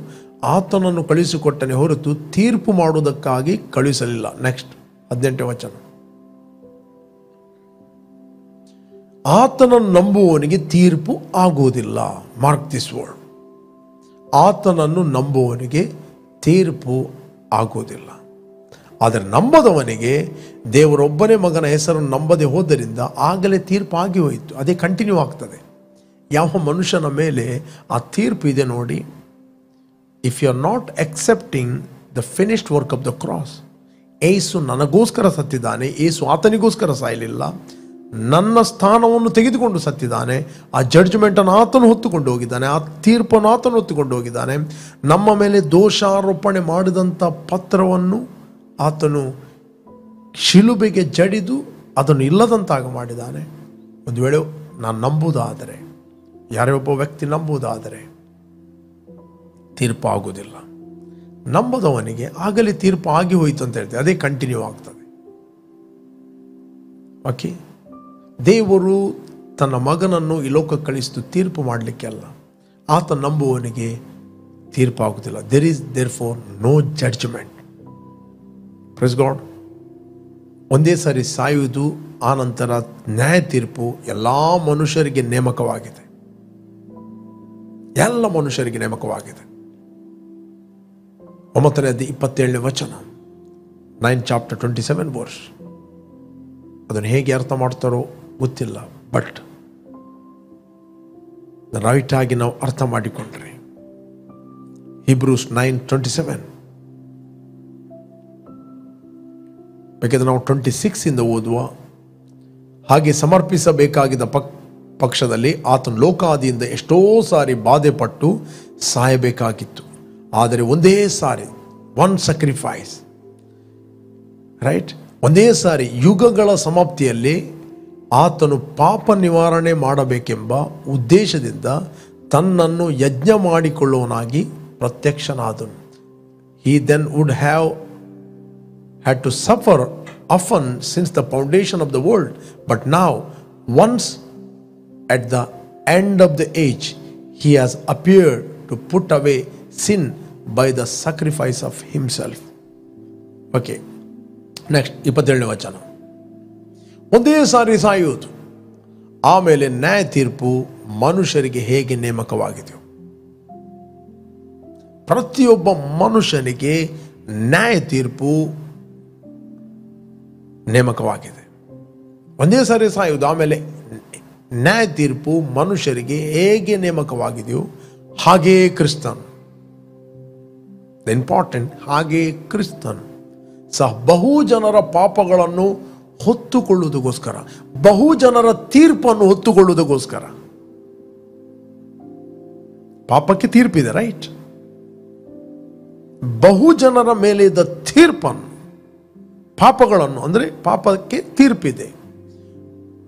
ಆತನನ್ನು ಕಳಿಸಿಕೊಟ್ಟನೆ ಹೊರತು ತೀರ್ಪು ಮಾಡುವುದಕ್ಕಾಗಿ ಕಳಿಸಲಿಲ್ಲ. ನೆಕ್ಸ್ಟ್ 18ನೇ ವಚನ, ಆತನನ್ನು ನಂಬುವವನಿಗೆ ತೀರ್ಪು ಆಗುವುದಿಲ್ಲ. Mark this word. ಆತನನ್ನು ನಂಬುವವನಿಗೆ ತೀರ್ಪು ಆಗೋದಿಲ್ಲ. ಆದರೆ ನಂಬದವನಿಗೆ ದೇವರೊಬ್ಬನೇ ಮಗನ ಹೆಸರನ್ನು ನಂಬದೆ ಹೋದ್ದರಿಂದ ಆಗಲೇ ತೀರ್ಪು ಆಗಿ ಹೋಯಿತು. ಅದೇ ಕಂಟಿನ್ಯೂ ಆಗ್ತದೆ. ಯಾವ ಮನುಷ್ಯನ ಮೇಲೆ ಆ ತೀರ್ಪು ಇದೆ ನೋಡಿ, if you are not accepting the finished work of the cross, ಏಸು ನನಗೋಸ್ಕರ ಸತ್ತಿದ್ದಾನೆ, ಏಸು ಆತನಿಗೋಸ್ಕರ ಸಾಯಲಿಲ್ಲ, ನನ್ನ ಸ್ಥಾನವನ್ನು ತೆಗೆದುಕೊಂಡು ಸತ್ತಿದ್ದಾನೆ, ಆ ಜಡ್ಜ್ಮೆಂಟನ್ನು ಆತನು ಹೊತ್ತುಕೊಂಡು ಹೋಗಿದ್ದಾನೆ, ಆ ತೀರ್ಪನ್ನು ಆತನು ಹೊತ್ತುಕೊಂಡು ಹೋಗಿದ್ದಾನೆ. ನಮ್ಮ ಮೇಲೆ ದೋಷಾರೋಪಣೆ ಮಾಡಿದಂಥ ಪತ್ರವನ್ನು ಆತನು ಶಿಲುಬೆಗೆ ಜಡಿದು ಅದನ್ನು ಇಲ್ಲದಂತಾಗ ಮಾಡಿದ್ದಾನೆ. ಒಂದು ವೇಳೆ ನಾನು ನಂಬುವುದಾದರೆ, ಯಾರೇ ಒಬ್ಬ ವ್ಯಕ್ತಿ ನಂಬುವುದಾದರೆ ತೀರ್ಪು ಆಗುವುದಿಲ್ಲ. ನಂಬದವನಿಗೆ ಆಗಲೇ ತೀರ್ಪು ಆಗಿ ಹೋಯಿತು ಅಂತ ಹೇಳ್ತೇವೆ. ಅದೇ ಕಂಟಿನ್ಯೂ ಆಗ್ತದೆ. ಓಕೆ, ದೇವರು ತನ್ನ ಮಗನನ್ನು ಈ ಲೋಕಕ್ಕೆ ಕಳಿಸಿತು ತೀರ್ಪು ಮಾಡಲಿಕ್ಕೆ ಅಲ್ಲ. ಆತ ನಂಬುವವನಿಗೆ ತೀರ್ಪು ಆಗುವುದಿಲ್ಲ. There is therefore no judgment. Praise God. ಒಂದೇ ಸಾರಿ ಸಾಯುವುದು, ಆ ನಂತರ ನ್ಯಾಯ ತೀರ್ಪು ಎಲ್ಲ ಮನುಷ್ಯರಿಗೆ ನೇಮಕವಾಗಿದೆ. ಎಲ್ಲ ಮನುಷ್ಯರಿಗೆ ನೇಮಕವಾಗಿದೆ. 9:27 ವಚನ, 9 chapter 27 verse. ಅದನ್ನು ಹೇಗೆ ಅರ್ಥ ಮಾಡ್ತಾರೋ ಗೊತ್ತಿಲ್ಲ, ಬಟ್ ರೈಟ್ ಆಗಿ ನಾವು ಅರ್ಥ ಮಾಡಿಕೊಂಡ್ರೆ Hebrews 9:27. ಬೇಕಾದ್ರೆ ನಾವು 26 ಇಂದ ಓದುವ. ಹಾಗೆ ಸಮರ್ಪಿಸಬೇಕಾಗಿದ್ದ ಪಕ್ಷದಲ್ಲಿ ಆತನು ಲೋಕಾದಿಯಿಂದ ಎಷ್ಟೋ ಸಾರಿ ಬಾಧೆ ಪಟ್ಟು ಸಾಯಬೇಕಾಗಿತ್ತು. ಆದರೆ ಒಂದೇ ಸಾರಿ, ಒನ್ ಸ್ಯಾಕ್ರಿಫೈಸ್, ರೈಟ್, ಒಂದೇ ಸಾರಿ ಯುಗಗಳ ಸಮಾಪ್ತಿಯಲ್ಲಿ ಆತನು ಪಾಪ ನಿವಾರಣೆ ಮಾಡಬೇಕೆಂಬ ಉದ್ದೇಶದಿಂದ ತನ್ನನ್ನು ಯಜ್ಞ ಮಾಡಿಕೊಳ್ಳುವನಾಗಿ ಪ್ರತ್ಯಕ್ಷನಾದನು. He then would have had to suffer often since the foundation of the world, but now once at the end of the age he has appeared to put away sin by the sacrifice of himself. Okay, next 27ನೇ ವಚನ. ಒಂದೇ ಸಾರಿ ಸಾಯುವುದು, ಆಮೇಲೆ ನ್ಯಾಯ ತೀರ್ಪು ಮನುಷ್ಯರಿಗೆ ಹೇಗೆ ನೇಮಕವಾಗಿದೆಯೋ, ಪ್ರತಿಯೊಬ್ಬ ಮನುಷ್ಯನಿಗೆ ನ್ಯಾಯ ತೀರ್ಪು ನೇಮಕವಾಗಿದೆ. ಒಂದೇ ಸಾರಿ ಸಾಯುವುದು, ಆಮೇಲೆ ನ್ಯಾಯ ತೀರ್ಪು ಮನುಷ್ಯರಿಗೆ ಹೇಗೆ ನೇಮಕವಾಗಿದೆಯೋ ಹಾಗೆಯೇ ಕ್ರಿಸ್ತನು, ಇಂಪಾರ್ಟೆಂಟ್, ಹಾಗೆಯೇ ಕ್ರಿಸ್ತನು ಸಹ ಬಹು ಜನರ ಪಾಪಗಳನ್ನು ಹೊತ್ತುಕೊಳ್ಳುವುದಕ್ಕೋಸ್ಕರ, ಬಹು ಜನರ ತೀರ್ಪನ್ನು ಹೊತ್ತುಕೊಳ್ಳುವುದಕ್ಕೋಸ್ಕರ. ಪಾಪಕ್ಕೆ ತೀರ್ಪಿದೆ, ರೈಟ್? ಬಹು ಜನರ ಮೇಲೆ ಇದ್ದ ತೀರ್ಪನ್ನು, ಪಾಪಗಳನ್ನು, ಅಂದರೆ ಪಾಪಕ್ಕೆ ತೀರ್ಪಿದೆ.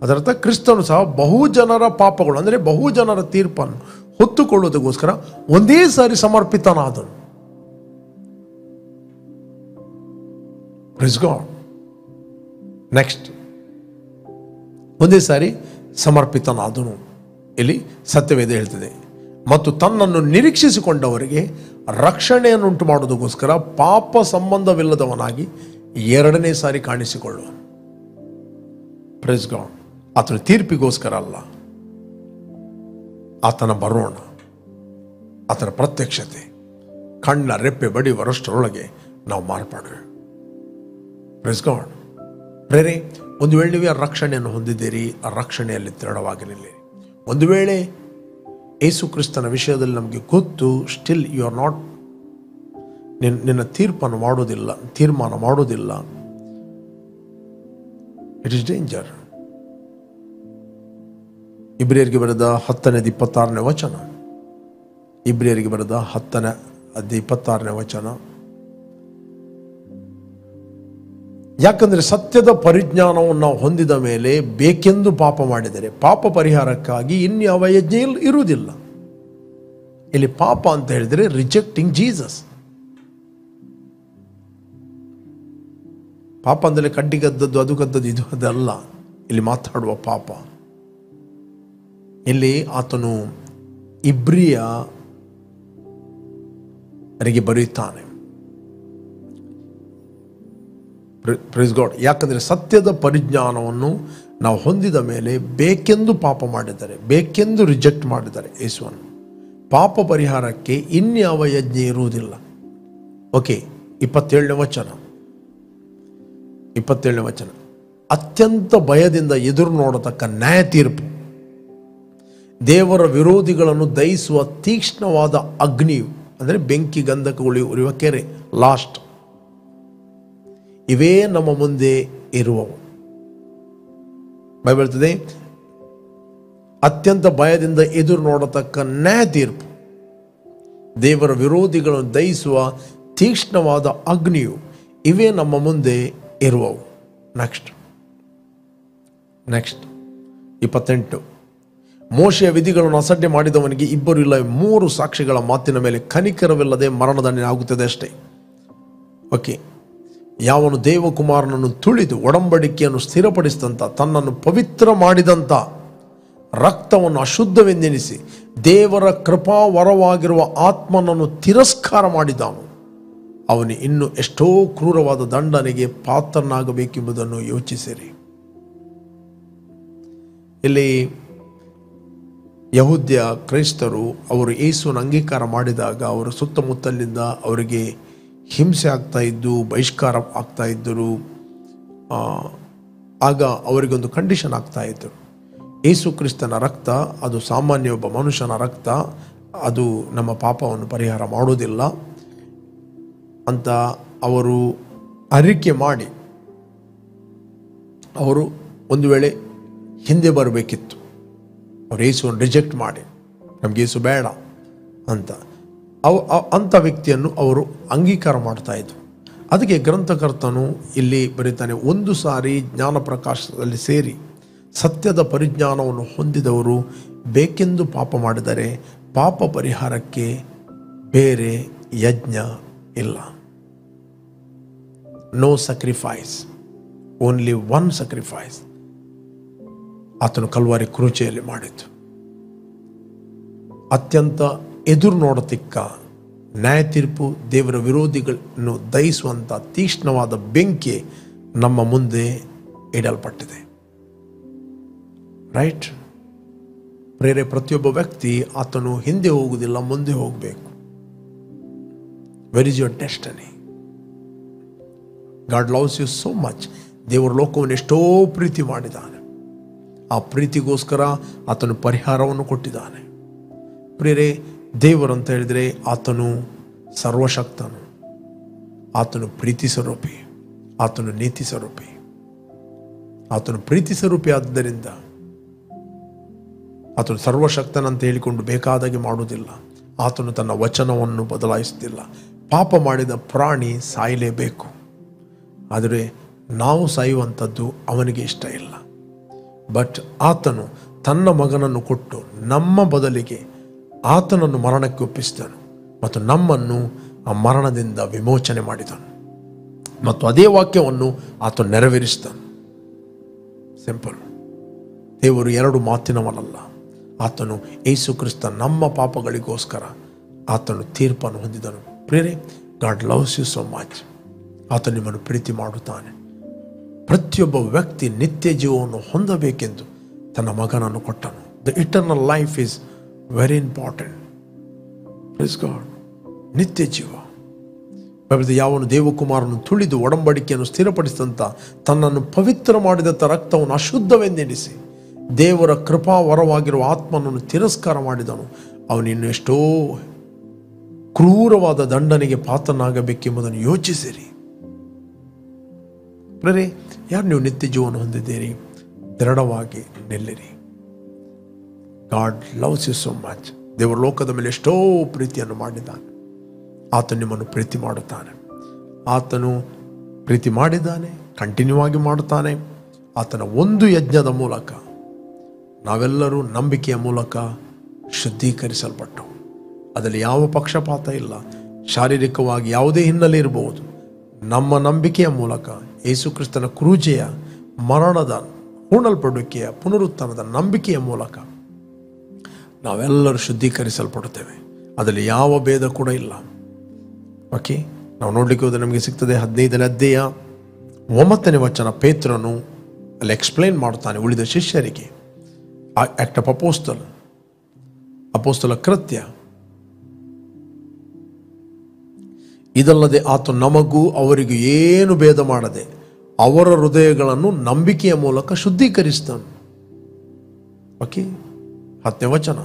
ಅದರರ್ಥ ಕ್ರಿಸ್ತನು ಸಹ ಬಹು ಜನರ ಪಾಪಗಳು ಅಂದರೆ ಬಹು ಜನರ ತೀರ್ಪನ್ನು ಹೊತ್ತುಕೊಳ್ಳುವುದಕ್ಕೋಸ್ಕರ ಒಂದೇ ಸಾರಿ ಸಮರ್ಪಿತನಾದನು. Praise God. ನೆಕ್ಸ್ಟ್, ಒಂದೇ ಸಾರಿ ಸಮರ್ಪಿತನಾದನು. ಇಲ್ಲಿ ಸತ್ಯವೇದ ಹೇಳ್ತದೆ, ಮತ್ತು ತನ್ನನ್ನು ನಿರೀಕ್ಷಿಸಿಕೊಂಡವರಿಗೆ ರಕ್ಷಣೆಯನ್ನುಂಟು ಮಾಡುವುದಕ್ಕೋಸ್ಕರ ಪಾಪ ಸಂಬಂಧವಿಲ್ಲದವನಾಗಿ ಎರಡನೇ ಸಾರಿ ಕಾಣಿಸಿಕೊಳ್ಳುವನು. Praise God. ಆತನ ತೀರ್ಪಿಗೋಸ್ಕರ ಅಲ್ಲ, ಆತನ ಬರೋಣ, ಆತನ ಪ್ರತ್ಯಕ್ಷತೆ, ಕಣ್ಣ ರೆಪ್ಪೆ ಬಡಿಯುವರಷ್ಟರೊಳಗೆ ನಾವು ಮಾರ್ಪಾಡುವೆ. Praise God. ಪ್ರೇರೆ, ಒಂದು ವೇಳೆ ನೀವು ಆ ರಕ್ಷಣೆಯನ್ನು ಹೊಂದಿದ್ದೀರಿ, ಆ ರಕ್ಷಣೆಯಲ್ಲಿ ದೃಢವಾಗಿ ನಿಲ್ಲಿರಿ. ಒಂದು ವೇಳೆ ಯೇಸು ಕ್ರಿಸ್ತನ ವಿಷಯದಲ್ಲಿ ನಮಗೆ ಗೊತ್ತು, ಸ್ಟಿಲ್ ಯು ಆರ್ ನಾಟ್, ನಿನ್ನ ತೀರ್ಮಾನ ಮಾಡೋದಿಲ್ಲ, ಇಟ್ ಇಸ್ ಡೇಂಜರ್. ಇಬ್ರಿಯರಿಗೆ ಬರೆದ 10:26 ವಚನ, ಇಬ್ರಿಯರಿಗೆ ಬರೆದ 10:26 ವಚನ. ಯಾಕಂದರೆ ಸತ್ಯದ ಪರಿಜ್ಞಾನವನ್ನು ನಾವು ಹೊಂದಿದ ಮೇಲೆ ಬೇಕೆಂದು ಪಾಪ ಮಾಡಿದರೆ ಪಾಪ ಪರಿಹಾರಕ್ಕಾಗಿ ಇನ್ಯಾವ ಯಜ್ಞ ಇರುವುದಿಲ್ಲ. ಇಲ್ಲಿ ಪಾಪ ಅಂತ ಹೇಳಿದರೆ ರಿಜೆಕ್ಟಿಂಗ್ ಜೀಸಸ್. ಪಾಪ ಅಂದರೆ ಕಡ್ಡಿಗದ್ದದ್ದು, ಅದು ಗದ್ದದ್ದು, ಇದು ಅದಲ್ಲ ಇಲ್ಲಿ ಮಾತಾಡುವ ಪಾಪ. ಇಲ್ಲಿ ಆತನು ಇಬ್ರಿಯರಿಗೆ ಬರೆಯುತ್ತಾನೆ. Praise God. ಯಾಕಂದರೆ ಸತ್ಯದ ಪರಿಜ್ಞಾನವನ್ನು ನಾವು ಹೊಂದಿದ ಮೇಲೆ ಬೇಕೆಂದು ಪಾಪ ಮಾಡಿದ್ದಾರೆ, ಬೇಕೆಂದು ರಿಜೆಕ್ಟ್ ಮಾಡಿದ್ದಾರೆ ಯೇಸುವನ್ನು. ಪಾಪ ಪರಿಹಾರಕ್ಕೆ ಇನ್ಯಾವ ಯಜ್ಞ ಇರುವುದಿಲ್ಲ. ಓಕೆ, 27ನೇ ವಚನ. ಅತ್ಯಂತ ಭಯದಿಂದ ಎದುರು ನೋಡತಕ್ಕ ನ್ಯಾಯ ತೀರ್ಪು, ದೇವರ ವಿರೋಧಿಗಳನ್ನು ದಹಿಸುವ ತೀಕ್ಷ್ಣವಾದ ಅಗ್ನಿಯು, ಅಂದರೆ ಬೆಂಕಿ ಗಂಧಕಗಳು ಉರಿಯುವ ಕೆರೆ, ಲಾಸ್ಟ್, ಇವೇ ನಮ್ಮ ಮುಂದೆ ಇರುವವು. ಬೈಬಲ್ ಹೇಳ್ತದೆ, ಅತ್ಯಂತ ಭಯದಿಂದ ಎದುರು ನೋಡತಕ್ಕ ನ್ಯಾಯ ತೀರ್ಪು, ದೇವರ ವಿರೋಧಿಗಳನ್ನು ದಹಿಸುವ ತೀಕ್ಷ್ಣವಾದ ಅಗ್ನಿಯು, ಇವೇ ನಮ್ಮ ಮುಂದೆ ಇರುವವು. ನೆಕ್ಸ್ಟ್ 28. ಮೋಶೆಯ ವಿಧಿಗಳನ್ನು ಅಸಡ್ಡೆ ಮಾಡಿದವನಿಗೆ 2 ಇಲ್ಲ 3 ಸಾಕ್ಷಿಗಳ ಮಾತಿನ ಮೇಲೆ ಕನಿಕರವಿಲ್ಲದೆ ಮರಣದಂಡನೆ ಆಗುತ್ತದೆ ಅಷ್ಟೇ. ಓಕೆ, ಯಾವನು ದೇವಕುಮಾರನನ್ನು ತುಳಿದು ಒಡಂಬಡಿಕೆಯನ್ನು ಸ್ಥಿರಪಡಿಸಿದಂಥ, ತನ್ನನ್ನು ಪವಿತ್ರ ಮಾಡಿದಂಥ ರಕ್ತವನ್ನು ಅಶುದ್ಧವೆಂದೆನಿಸಿ ದೇವರ ಕೃಪಾವರವಾಗಿರುವ ಆತ್ಮನನ್ನು ತಿರಸ್ಕಾರ ಮಾಡಿದವನು, ಅವನು ಇನ್ನು ಎಷ್ಟೋ ಕ್ರೂರವಾದ ದಂಡನೆಗೆ ಪಾತ್ರನಾಗಬೇಕೆಂಬುದನ್ನು ಯೋಚಿಸಿರಿ. ಇಲ್ಲಿ ಯಹೂದ್ಯ ಕ್ರೈಸ್ತರು ಅವರು ಯೇಸುವನ್ನು ಅಂಗೀಕಾರ ಮಾಡಿದಾಗ ಅವರ ಸುತ್ತಮುತ್ತಲಿಂದ ಅವರಿಗೆ ಹಿಂಸೆ ಆಗ್ತಾ ಇದ್ದು, ಬಹಿಷ್ಕಾರ ಆಗ್ತಾ ಇದ್ದರು. ಆಗ ಅವರಿಗೊಂದು ಕಂಡೀಷನ್ ಆಗ್ತಾ ಇದ್ದರು, ಯೇಸು ಕ್ರಿಸ್ತನ ರಕ್ತ ಅದು ಸಾಮಾನ್ಯ ಒಬ್ಬ ಮನುಷ್ಯನ ರಕ್ತ, ಅದು ನಮ್ಮ ಪಾಪವನ್ನು ಪರಿಹಾರ ಮಾಡೋದಿಲ್ಲ ಅಂತ ಅವರು ಅರಿಕೆ ಮಾಡಿ ಅವರು ಒಂದು ವೇಳೆ ಹಿಂದೆ ಬರಬೇಕಿತ್ತು. ಅವ್ರು ಯೇಸುವನ್ನು ರಿಜೆಕ್ಟ್ ಮಾಡಿ ನಮಗೆ ಯೇಸು ಬೇಡ ಅಂತ ಅಂಥ ವ್ಯಕ್ತಿಯನ್ನು ಅವರು ಅಂಗೀಕಾರ ಮಾಡ್ತಾ ಇದ್ರು. ಅದಕ್ಕೆ ಗ್ರಂಥಕರ್ತನು ಇಲ್ಲಿ ಬರೀತಾನೆ, ಒಂದು ಸಾರಿ ಜ್ಞಾನ ಪ್ರಕಾಶದಲ್ಲಿ ಸೇರಿ ಸತ್ಯದ ಪರಿಜ್ಞಾನವನ್ನು ಹೊಂದಿದವರು ಬೇಕೆಂದು ಪಾಪ ಮಾಡಿದರೆ ಪಾಪ ಪರಿಹಾರಕ್ಕೆ ಬೇರೆ ಯಜ್ಞ ಇಲ್ಲ. No sacrifice, only one sacrifice ಆತನು ಕಲ್ವಾರಿ ಕ್ರೂಚೆಯಲ್ಲಿ ಮಾಡಿದ್ದು. ಅತ್ಯಂತ ಎದುರು ನೋಡತಿಕ್ಕ ನ್ಯಾಯ ತೀರ್ಪು, ದೇವರ ವಿರೋಧಿಗಳನ್ನು ದಹಿಸುವಂಥ ತೀಕ್ಷ್ಣವಾದ ಬೆಂಕಿ ನಮ್ಮ ಮುಂದೆ ಇಡಲ್ಪಟ್ಟಿದೆ. ರೈಟ್ ಪ್ರೇರೆ, ಪ್ರತಿಯೊಬ್ಬ ವ್ಯಕ್ತಿ ಆತನು ಹಿಂದೆ ಹೋಗುವುದಿಲ್ಲ, ಮುಂದೆ ಹೋಗಬೇಕು. Where is your destiny? God loves you so much. ದೇವರ ಲೋಕವನ್ನು ಎಷ್ಟೋ ಪ್ರೀತಿ ಮಾಡಿದ್ದಾನೆ. ಆ ಪ್ರೀತಿಗೋಸ್ಕರ ಆತನು ಪರಿಹಾರವನ್ನು ಕೊಟ್ಟಿದ್ದಾನೆ. ಪ್ರೇರೆ, ದೇವರಂತ ಹೇಳಿದರೆ ಆತನು ಸರ್ವಶಕ್ತನು, ಆತನು ಪ್ರೀತಿ ಸ್ವರೂಪಿ, ಆತನು ನೀತಿ ಸ್ವರೂಪಿ, ಆತನು ಪ್ರೀತಿ ಸ್ವರೂಪಿ. ಆದ್ದರಿಂದ ಆತನು ಸರ್ವಶಕ್ತನಂತ ಹೇಳಿಕೊಂಡು ಬೇಕಾದಾಗೆ ಮಾಡುವುದಿಲ್ಲ. ಆತನು ತನ್ನ ವಚನವನ್ನು ಬದಲಾಯಿಸುತ್ತಿಲ್ಲ. ಪಾಪ ಮಾಡಿದ ಪ್ರಾಣಿ ಸಾಯಲೇಬೇಕು, ಆದರೆ ನಾವು ಸಾಯುವಂಥದ್ದು ಅವನಿಗೆ ಇಷ್ಟ ಇಲ್ಲ. ಬಟ್ ಆತನು ತನ್ನ ಮಗನನ್ನು ಕೊಟ್ಟು ನಮ್ಮ ಬದಲಿಗೆ ಆತನನ್ನು ಮರಣಕ್ಕೆ ಒಪ್ಪಿಸಿದನು ಮತ್ತು ನಮ್ಮನ್ನು ಆ ಮರಣದಿಂದ ವಿಮೋಚನೆ ಮಾಡಿದನು ಮತ್ತು ಅದೇ ವಾಕ್ಯವನ್ನು ಆತನು ನೆರವೇರಿಸಿದನು. ಸಿಂಪಲ್. ದೇವರು 2 ಮಾತಿನವನಲ್ಲ. ಆತನು ಯೇಸು ಕ್ರಿಸ್ತ ನಮ್ಮ ಪಾಪಗಳಿಗೋಸ್ಕರ ಆತನು ತೀರ್ಪನ್ನು ಹೊಂದಿದನು. ಪ್ರೇರೆ, God loves you so much. ಆತನು ನಿಮ್ಮನ್ನು ಪ್ರೀತಿ ಮಾಡುತ್ತಾನೆ. ಪ್ರತಿಯೊಬ್ಬ ವ್ಯಕ್ತಿ ನಿತ್ಯ ಜೀವವನ್ನು ಹೊಂದಬೇಕೆಂದು ತನ್ನ ಮಗನನ್ನು ಕೊಟ್ಟನು. The eternal life is very important. Praise God. ನಿತ್ಯ ಜೀವ. ಯಾವನು ದೇವಕುಮಾರನು ತುಳಿದು ಒಡಂಬಡಿಕೆಯನ್ನು ಸ್ಥಿರಪಡಿಸಿದಂಥ, ತನ್ನನ್ನು ಪವಿತ್ರ ಮಾಡಿದಂಥ ರಕ್ತವನ್ನು ಅಶುದ್ಧವೆಂದೆನಿಸಿ ದೇವರ ಕೃಪಾವರವಾಗಿರುವ ಆತ್ಮನನ್ನು ತಿರಸ್ಕಾರ ಮಾಡಿದನು, ಅವನಿನ್ನು ಎಷ್ಟೋ ಕ್ರೂರವಾದ ದಂಡನೆಗೆ ಪಾತ್ರನಾಗಬೇಕೆಂಬುದನ್ನು ಯೋಚಿಸಿರಿ. ಪ್ರೇರೆ, ಯಾರು ನೀವು ನಿತ್ಯ ಜೀವನ ಹೊಂದಿದ್ದೀರಿ, ದೃಢವಾಗಿ ನಿಲ್ಲಿರಿ. God loves you so much. ದೇವರ ಲೋಕದ ಮೇಲೆ ಎಷ್ಟೋ ಪ್ರೀತಿಯನ್ನು ಮಾಡಿದ್ದಾನೆ. ಆತನು ನಿಮ್ಮನ್ನು ಪ್ರೀತಿ ಮಾಡುತ್ತಾನೆ. ಆತನು ಪ್ರೀತಿ ಮಾಡಿದ್ದಾನೆ, ಕಂಟಿನ್ಯೂ ಆಗಿ ಮಾಡುತ್ತಾನೆ. ಆತನ ಒಂದು ಯಜ್ಞದ ಮೂಲಕ ನಾವೆಲ್ಲರೂ ನಂಬಿಕೆಯ ಮೂಲಕ ಶುದ್ಧೀಕರಿಸಲ್ಪಟ್ಟು, ಅದರಲ್ಲಿ ಯಾವ ಪಕ್ಷಪಾತ ಇಲ್ಲ. ಶಾರೀರಿಕವಾಗಿ ಯಾವುದೇ ಹಿನ್ನೆಲೆ ಇರಬಹುದು. ನಮ್ಮ ನಂಬಿಕೆಯ ಮೂಲಕ ಯೇಸು ಕ್ರಿಸ್ತನ ಕ್ರೂಜೆಯ ಮರಣದ ಹೂಣಲ್ಪಡುವಿಕೆಯ ಪುನರುತ್ಥಾನದ ನಂಬಿಕೆಯ ಮೂಲಕ ನಾವೆಲ್ಲರೂ ಶುದ್ಧೀಕರಿಸಲ್ಪಡುತ್ತೇವೆ. ಅದರಲ್ಲಿ ಯಾವ ಭೇದ ಕೂಡ ಇಲ್ಲ. ಓಕೆ, ನಾವು ನೋಡಲಿಕ್ಕೆ ಹೋದರೆ ನಮಗೆ ಸಿಗ್ತದೆ 15ನೇ ಅಧ್ಯಾಯ 9ನೇ ವಚನ. ಪೇತ್ರನು ಅಲ್ಲಿ ಎಕ್ಸ್ಪ್ಲೈನ್ ಮಾಡ್ತಾನೆ ಉಳಿದ ಶಿಷ್ಯರಿಗೆ. ಆಕ್ಟ್ ಆಫ್ ಅಪೋಸ್ತಲ ಕೃತ್ಯ ಇದಲ್ಲದೆ ಆತ ನಮಗೂ ಅವರಿಗೂ ಏನು ಭೇದ ಮಾಡದೆ ಅವರ ಹೃದಯಗಳನ್ನು ನಂಬಿಕೆಯ ಮೂಲಕ ಶುದ್ಧೀಕರಿಸ್ತಾನೆ. ಓಕೆ, 10ನೇ ವಚನ.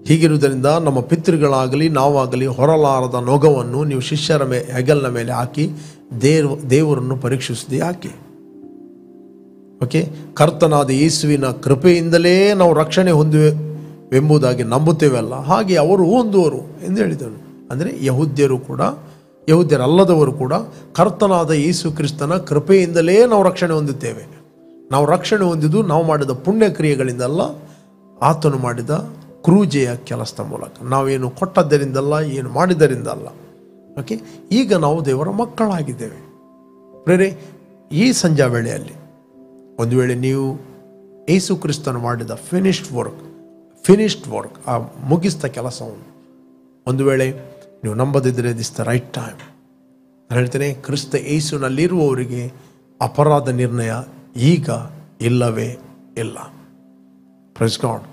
ಹೀಗಿರುವುದರಿಂದ ನಮ್ಮ ಪಿತೃಗಳಾಗಲಿ ನಾವಾಗಲಿ ಹೊರಲಾರದ ನೊಗವನ್ನು ನೀವು ಶಿಷ್ಯರ ಹೆಗಲಿನ ಮೇಲೆ ಹಾಕಿ ದೇವರನ್ನು ಪರೀಕ್ಷಿಸದೆ ಹಾಕಿ. ಓಕೆ, ಕರ್ತನಾದ ಯೇಸುವಿನ ಕೃಪೆಯಿಂದಲೇ ನಾವು ರಕ್ಷಣೆ ಹೊಂದುವೆಂಬುದಾಗಿ ನಂಬುತ್ತೇವಲ್ಲ, ಹಾಗೆ ಅವರು ಹೊಂದುವರು ಎಂದು ಹೇಳಿದನು. ಅಂದರೆ ಯಹೂದ್ಯರಲ್ಲದವರು ಕೂಡ ಕರ್ತನಾದ ಯೇಸು ಕ್ರಿಸ್ತನ ಕೃಪೆಯಿಂದಲೇ ನಾವು ರಕ್ಷಣೆ ಹೊಂದುತ್ತೇವೆ. ನಾವು ರಕ್ಷಣೆ ಹೊಂದಿದ್ದು ನಾವು ಮಾಡಿದ ಪುಣ್ಯ ಕ್ರಿಯೆಗಳಿಂದಲ್ಲ, ಆತನು ಮಾಡಿದ ಕ್ರೂಜೆಯ ಕೆಲಸದ ಮೂಲಕ. ನಾವೇನು ಕೊಟ್ಟದ್ದರಿಂದಲ್ಲ, ಏನು ಮಾಡಿದರಿಂದಲ್ಲ. ಓಕೆ, ಈಗ ನಾವು ದೇವರ ಮಕ್ಕಳಾಗಿದ್ದೇವೆ. ಪ್ರೇರೆ, ಈ ಸಂಜಾ ವೇಳೆಯಲ್ಲಿ ಒಂದು ವೇಳೆ ನೀವು ಯೇಸು ಕ್ರಿಸ್ತನು ಮಾಡಿದ ಫಿನಿಶ್ಡ್ ವರ್ಕ್ ಆ ಮುಗಿಸಿದ ಕೆಲಸವನ್ನು ಒಂದು ವೇಳೆ ನೀವು ನಂಬದಿದ್ದರೆ ದಿಸ್ ದ ರೈಟ್ ಟೈಮ್. ನಾನು ಹೇಳ್ತೇನೆ, ಕ್ರಿಸ್ತ ಯೇಸುನಲ್ಲಿರುವವರಿಗೆ ಅಪರಾಧ ನಿರ್ಣಯ ಈಗ ಇಲ್ಲವೇ ಇಲ್ಲ. Praise God.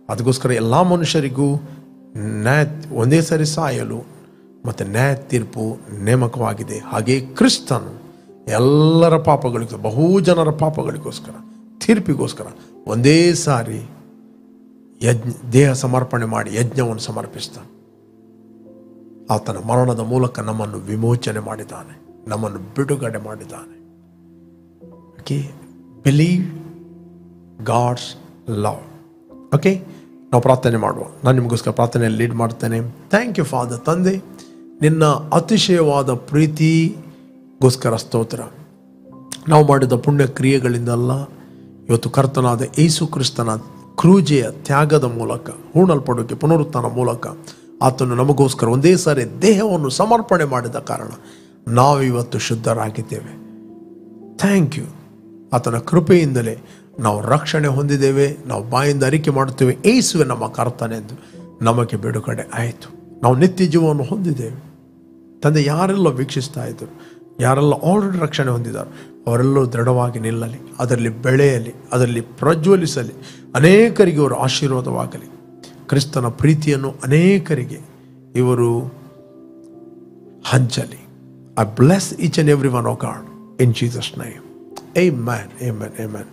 ಅದಕ್ಕೋಸ್ಕರ ಎಲ್ಲ ಮನುಷ್ಯರಿಗೂ ಒಂದೇ ಸಾರಿ ಸಾಯಲು ಮತ್ತು ನ್ಯಾಯ ತೀರ್ಪು ನೇಮಕವಾಗಿದೆ. ಹಾಗೆಯೇ ಕ್ರಿಸ್ತನು ಎಲ್ಲರ ಪಾಪಗಳಿಗೂ, ಬಹು ಜನರ ಪಾಪಗಳಿಗೋಸ್ಕರ, ತೀರ್ಪಿಗೋಸ್ಕರ ಒಂದೇ ಸಾರಿ ದೇಹ ಸಮರ್ಪಣೆ ಮಾಡಿ ಯಜ್ಞವನ್ನು ಸಮರ್ಪಿಸ್ತಾನೆ. ಆತನ ಮರಣದ ಮೂಲಕ ನಮ್ಮನ್ನು ವಿಮೋಚನೆ ಮಾಡಿದ್ದಾನೆ, ನಮ್ಮನ್ನು ಬಿಡುಗಡೆ ಮಾಡಿದ್ದಾನೆ. Okay, believe God's love. Okay, ನಾವು ಪ್ರಾರ್ಥನೆ ಮಾಡುವ. ನಾನು ನಿಮಗೋಸ್ಕರ ಪ್ರಾರ್ಥನೆಯಲ್ಲಿ ಲೀಡ್ ಮಾಡ್ತೇನೆ. Thank you father. ತಂದೆ, ನಿನ್ನ ಅತಿಶಯವಾದ ಪ್ರೀತಿಗೋಸ್ಕರ ಸ್ತೋತ್ರ. ನಾವು ಮಾಡಿದ ಪುಣ್ಯ ಕ್ರಿಯೆಗಳಿಂದಲ್ಲ, ಇವತ್ತು ಕರ್ತನಾದ ಯೇಸು ಕ್ರಿಸ್ತನ ಕ್ರೂಜೆಯ ತ್ಯಾಗದ ಮೂಲಕ, ಹೂಣಲ್ಪಡೋಕೆ ಪುನರುತ್ಥಾನ ಮೂಲಕ ಆತನು ನಮಗೋಸ್ಕರ ಒಂದೇ ಸಾರಿ ದೇಹವನ್ನು ಸಮರ್ಪಣೆ ಮಾಡಿದ ಕಾರಣ ನಾವಿವತ್ತು ಶುದ್ಧರಾಗಿದ್ದೇವೆ. Thank you. ಆತನ ಕೃಪೆಯಿಂದಲೇ ನಾವು ರಕ್ಷಣೆ ಹೊಂದಿದ್ದೇವೆ. ನಾವು ಬಾಯಿಂದ ಅರಿಕೆ ಮಾಡುತ್ತೇವೆ, ಯೇಸುವೆ ನಮ್ಮ ಕರ್ತನೆಂದು. ನಮಗೆ ಬಿಡುಗಡೆ ಆಯಿತು. ನಾವು ನಿತ್ಯ ಜೀವವನ್ನು ಹೊಂದಿದ್ದೇವೆ. ತಂದೆ, ಯಾರೆಲ್ಲ ವೀಕ್ಷಿಸ್ತಾ ಇದ್ದರು, ಯಾರೆಲ್ಲ ಆಲ್ರೆಡಿ ರಕ್ಷಣೆ ಹೊಂದಿದ್ದಾರೆ, ಅವರೆಲ್ಲರೂ ದೃಢವಾಗಿ ನಿಲ್ಲಲಿ, ಅದರಲ್ಲಿ ಬೆಳೆಯಲಿ, ಅದರಲ್ಲಿ ಪ್ರಜ್ವಲಿಸಲಿ, ಅನೇಕರಿಗೆ ಇವರು ಆಶೀರ್ವಾದವಾಗಲಿ. ಕ್ರಿಸ್ತನ ಪ್ರೀತಿಯನ್ನು ಅನೇಕರಿಗೆ ಇವರು ಹಂಚಲಿ. I bless each and every one of God in Jesus name. Amen, amen, amen.